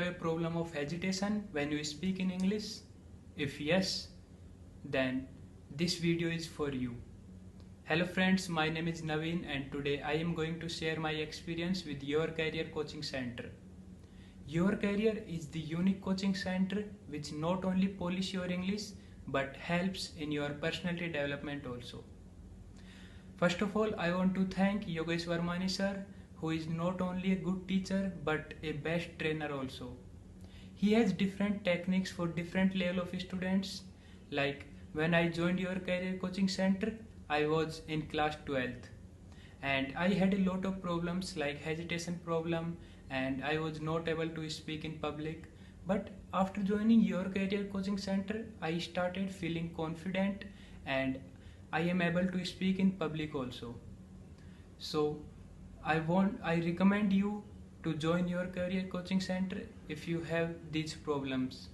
a problem of hesitation when you speak in English? If yes, then this video is for you. Hello friends, my name is Naveen and today I am going to share my experience with UrCareer coaching center. UrCareer is the unique coaching center which not only polish your English but helps in your personality development also. First of all, I want to thank Yogesh sir, who is not only a good teacher but a best trainer also. He has different techniques for different level of students. Like when I joined UrCareer coaching center, I was in class 12th and I had a lot of problems like hesitation problem and I was not able to speak in public. But after joining UrCareer coaching center, I started feeling confident and I am able to speak in public also. So I recommend you to join UrCareer coaching center if you have these problems.